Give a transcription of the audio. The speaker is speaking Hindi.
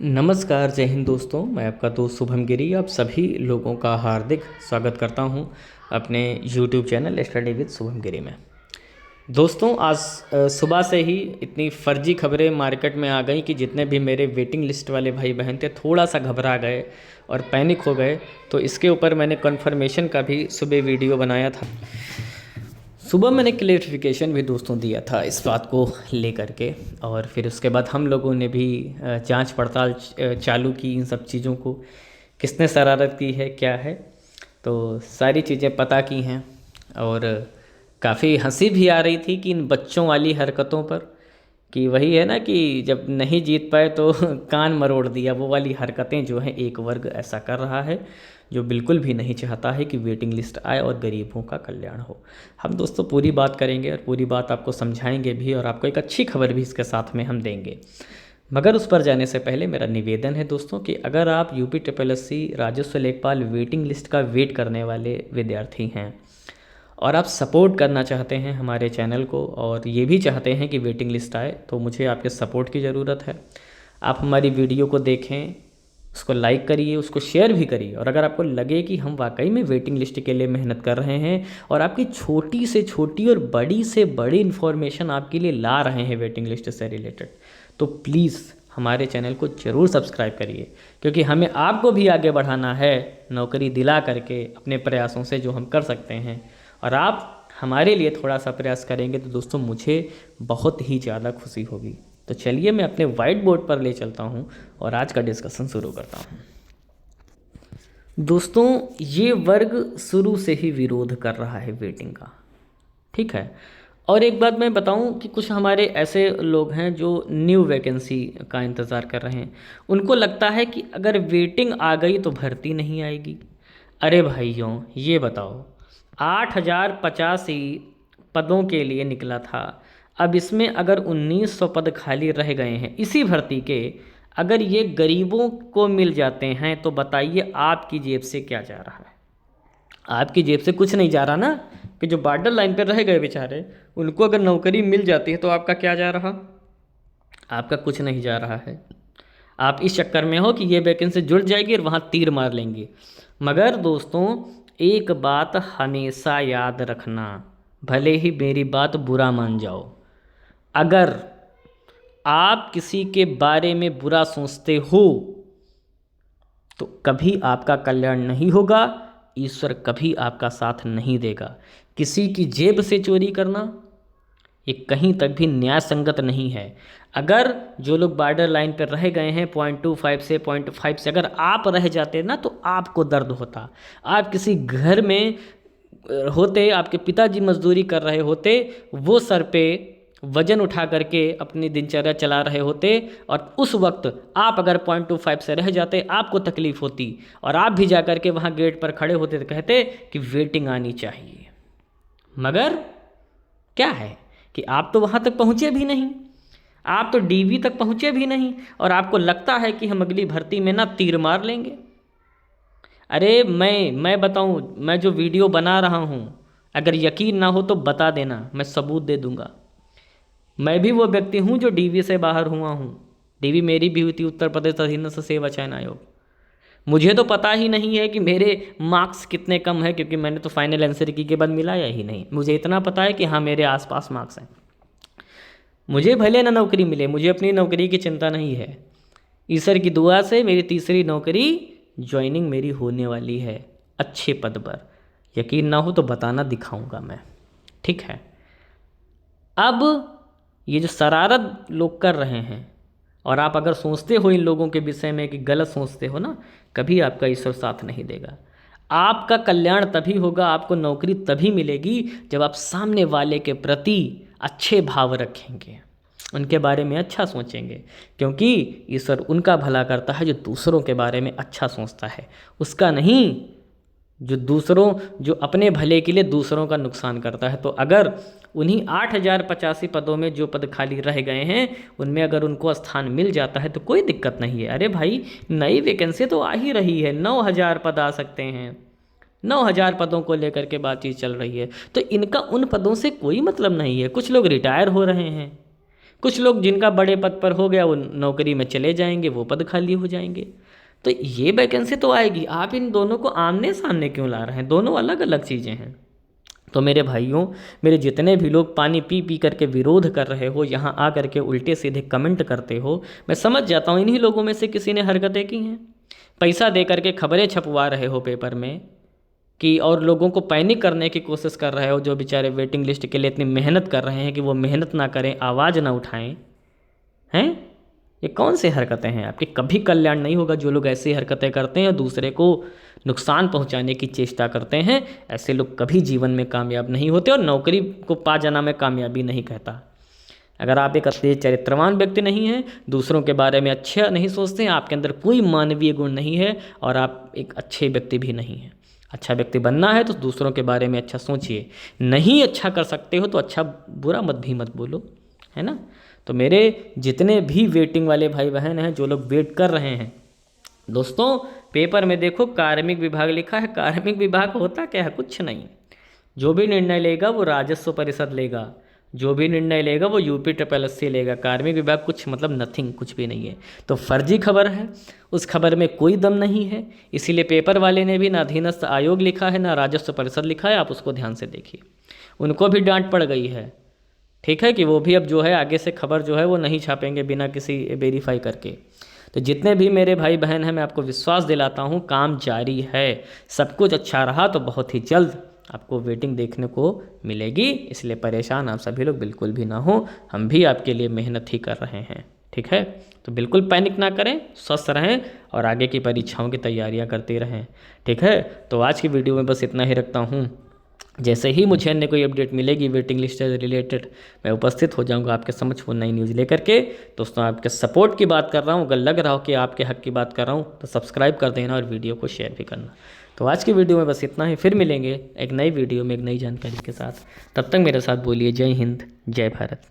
नमस्कार, जय हिंद दोस्तों। मैं आपका दोस्त शुभम गिरी आप सभी लोगों का हार्दिक स्वागत करता हूं अपने YouTube channel study with Shubham Giri में। दोस्तों, आज सुबह से ही इतनी फर्जी खबरें मार्केट में आ गई कि जितने भी मेरे वेटिंग लिस्ट वाले भाई बहन थे थोड़ा सा घबरा गए और पैनिक हो गए। तो इसके ऊपर मैंने कन्फर्मेशन का भी सुबह वीडियो बनाया था। सुबह मैंने क्लेरिफिकेशन भी दोस्तों दिया था इस बात को लेकर के, और फिर उसके बाद हम लोगों ने भी जांच पड़ताल चालू की इन सब चीज़ों को, किसने शरारत की है क्या है, तो सारी चीज़ें पता की हैं। और काफ़ी हंसी भी आ रही थी कि इन बच्चों वाली हरकतों पर, कि वही है ना कि जब नहीं जीत पाए तो कान मरोड़ दिया, वो वाली हरकतें जो हैं एक वर्ग ऐसा कर रहा है जो बिल्कुल भी नहीं चाहता है कि वेटिंग लिस्ट आए और गरीबों का कल्याण हो। हम दोस्तों पूरी बात करेंगे और पूरी बात आपको समझाएंगे भी, और आपको एक अच्छी खबर भी इसके साथ में हम देंगे। मगर उस पर जाने से पहले मेरा निवेदन है दोस्तों कि अगर आप यूपी ट्रिपल राजस्व लेखपाल वेटिंग लिस्ट का वेट करने वाले विद्यार्थी हैं और आप सपोर्ट करना चाहते हैं हमारे चैनल को, और ये भी चाहते हैं कि वेटिंग लिस्ट आए, तो मुझे आपके सपोर्ट की ज़रूरत है। आप हमारी वीडियो को देखें, उसको लाइक करिए, उसको शेयर भी करिए। और अगर आपको लगे कि हम वाकई में वेटिंग लिस्ट के लिए मेहनत कर रहे हैं और आपकी छोटी से छोटी और बड़ी से बड़ी इन्फॉर्मेशन आपके लिए ला रहे हैं वेटिंग लिस्ट से रिलेटेड, तो प्लीज़ हमारे चैनल को ज़रूर सब्सक्राइब करिए, क्योंकि हमें आपको भी आगे बढ़ाना है नौकरी दिला करके अपने प्रयासों से, जो हम कर सकते हैं। और आप हमारे लिए थोड़ा सा प्रयास करेंगे तो दोस्तों मुझे बहुत ही ज़्यादा खुशी होगी। तो चलिए मैं अपने वाइट बोर्ड पर ले चलता हूँ और आज का डिस्कशन शुरू करता हूँ। दोस्तों, ये वर्ग शुरू से ही विरोध कर रहा है वेटिंग का, ठीक है। और एक बात मैं बताऊं कि कुछ हमारे ऐसे लोग हैं जो न्यू वैकेंसी का इंतज़ार कर रहे हैं। उनको लगता है कि अगर वेटिंग आ गई तो भर्ती नहीं आएगी। अरे भाइयों, ये बताओ, 8,085 पदों के लिए निकला था। अब इसमें अगर 1,900 पद खाली रह गए हैं इसी भर्ती के, अगर ये गरीबों को मिल जाते हैं तो बताइए आपकी जेब से क्या जा रहा है? आपकी जेब से कुछ नहीं जा रहा ना, कि जो बॉर्डर लाइन पर रह गए बेचारे, उनको अगर नौकरी मिल जाती है तो आपका क्या जा रहा? आपका कुछ नहीं जा रहा है। आप इस चक्कर में हो कि ये वैकेंसी जुड़ जाएगी और वहाँ तीर मार लेंगे। मगर दोस्तों, एक बात हमेशा याद रखना, भले ही मेरी बात बुरा मान जाओ, अगर आप किसी के बारे में बुरा सोचते हो तो कभी आपका कल्याण नहीं होगा, ईश्वर कभी आपका साथ नहीं देगा। किसी की जेब से चोरी करना ये कहीं तक भी न्याय संगत नहीं है। अगर जो लोग बॉर्डर लाइन पर रह गए हैं 0.25 से 0.5 से, अगर आप रह जाते ना तो आपको दर्द होता। आप किसी घर में होते, आपके पिताजी मजदूरी कर रहे होते, वो सर पे वजन उठा करके अपनी दिनचर्या चला रहे होते, और उस वक्त आप अगर 0.25 से रह जाते आपको तकलीफ़ होती, और आप भी जा कर के वहाँ गेट पर खड़े होते तो कहते कि वेटिंग आनी चाहिए। मगर क्या है कि आप तो वहाँ तक पहुँचे भी नहीं, आप तो डीवी तक पहुँचे भी नहीं, और आपको लगता है कि हम अगली भर्ती में ना तीर मार लेंगे। अरे मैं बताऊँ, मैं जो वीडियो बना रहा हूँ, अगर यकीन ना हो तो बता देना, मैं सबूत दे दूँगा। मैं भी वो व्यक्ति हूँ जो डीवी से बाहर हुआ हूँ। डीवी मेरी भी हुई थी, उत्तर प्रदेश अधीनस्थ सेवा चयन आयोग। मुझे तो पता ही नहीं है कि मेरे मार्क्स कितने कम है, क्योंकि मैंने तो फाइनल आंसर की के बाद मिलाया ही नहीं। मुझे इतना पता है कि हाँ, मेरे आसपास मार्क्स हैं। मुझे भले ना नौकरी मिले, मुझे अपनी नौकरी की चिंता नहीं है। ईश्वर की दुआ से मेरी तीसरी नौकरी ज्वाइनिंग मेरी होने वाली है, अच्छे पद पर। यकीन ना हो तो बताना, दिखाऊंगा मैं, ठीक है। अब ये जो शरारत लोग कर रहे हैं, और आप अगर सोचते हो इन लोगों के विषय में कि गलत सोचते हो ना, कभी आपका ईश्वर साथ नहीं देगा। आपका कल्याण तभी होगा, आपको नौकरी तभी मिलेगी जब आप सामने वाले के प्रति अच्छे भाव रखेंगे, उनके बारे में अच्छा सोचेंगे। क्योंकि ईश्वर उनका भला करता है जो दूसरों के बारे में अच्छा सोचता है, उसका नहीं जो अपने भले के लिए दूसरों का नुकसान करता है। तो अगर उन्हीं 8,085 पदों में जो पद खाली रह गए हैं, उनमें अगर उनको स्थान मिल जाता है तो कोई दिक्कत नहीं है। अरे भाई, नई वैकेंसी तो आ ही रही है, 9,000 पद आ सकते हैं, 9,000 पदों को लेकर के बातचीत चल रही है। तो इनका उन पदों से कोई मतलब नहीं है। कुछ लोग रिटायर हो रहे हैं, कुछ लोग जिनका बड़े पद पर हो गया वो नौकरी में चले जाएंगे, वो पद खाली हो जाएंगे। तो ये वैकेंसी तो आएगी, आप इन दोनों को आमने सामने क्यों ला रहे हैं? दोनों अलग अलग चीज़ें हैं। तो मेरे भाइयों, मेरे जितने भी लोग पानी पी पी करके विरोध कर रहे हो, यहाँ आ करके उल्टे सीधे कमेंट करते हो, मैं समझ जाता हूँ इन्हीं लोगों में से किसी ने हरकतें की हैं। पैसा दे करके खबरें छपवा रहे हो पेपर में कि, और लोगों को पैनिक करने की कोशिश कर रहे हो, जो बेचारे वेटिंग लिस्ट के लिए इतनी मेहनत कर रहे हैं कि वो मेहनत ना करें, आवाज़ ना उठाएं। हैं, ये कौन सी हरकतें हैं आपकी? कभी कल्याण नहीं होगा। जो लोग ऐसी हरकतें करते हैं, दूसरे को नुकसान पहुंचाने की चेष्टा करते हैं, ऐसे लोग कभी जीवन में कामयाब नहीं होते। और नौकरी को पा जाना मैं कामयाबी नहीं कहता। अगर आप एक अच्छे चरित्रवान व्यक्ति नहीं हैं, दूसरों के बारे में अच्छा नहीं सोचते हैं, आपके अंदर कोई मानवीय गुण नहीं है, और आप एक अच्छे व्यक्ति भी नहीं हैं। अच्छा व्यक्ति बनना है तो दूसरों के बारे में अच्छा सोचिए। नहीं अच्छा कर सकते हो तो अच्छा बुरा मत बोलो, है ना। तो मेरे जितने भी वेटिंग वाले भाई बहन हैं, जो लोग वेट कर रहे हैं, दोस्तों पेपर में देखो कार्मिक विभाग लिखा है। कार्मिक विभाग होता क्या है? कुछ नहीं। जो भी निर्णय लेगा वो राजस्व परिषद लेगा, जो भी निर्णय लेगा वो यूपी ट्रिपल एस सी लेगा। कार्मिक विभाग कुछ मतलब नथिंग, कुछ भी नहीं है। तो फर्जी खबर है, उस खबर में कोई दम नहीं है। इसीलिए पेपर वाले ने भी ना अधीनस्थ आयोग लिखा है, ना राजस्व परिषद लिखा है। आप उसको ध्यान से देखिए, उनको भी डांट पड़ गई है, ठीक है, कि वो भी अब जो है आगे से खबर जो है वो नहीं छापेंगे बिना किसी वेरीफाई करके। तो जितने भी मेरे भाई बहन हैं, मैं आपको विश्वास दिलाता हूँ काम जारी है। सब कुछ अच्छा रहा तो बहुत ही जल्द आपको वेटिंग देखने को मिलेगी। इसलिए परेशान आप सभी लोग बिल्कुल भी ना हो, हम भी आपके लिए मेहनत ही कर रहे हैं, ठीक है। तो बिल्कुल पैनिक ना करें, स्वस्थ रहें और आगे की परीक्षाओं की तैयारियां करते रहें, ठीक है। तो आज की वीडियो में बस इतना ही रखता हूँ। जैसे ही मुझे अन्य कोई अपडेट मिलेगी वेटिंग लिस्ट से रिलेटेड, मैं उपस्थित हो जाऊंगा आपके समझ वो नई न्यूज़ लेकर के। दोस्तों आपके सपोर्ट की बात कर रहा हूँ, अगर लग रहा हो कि आपके हक की बात कर रहा हूँ तो सब्सक्राइब कर देना और वीडियो को शेयर भी करना। तो आज की वीडियो में बस इतना ही, फिर मिलेंगे एक नई वीडियो में एक नई जानकारी के साथ। तब तक मेरे साथ बोलिए जय हिंद, जय भारत।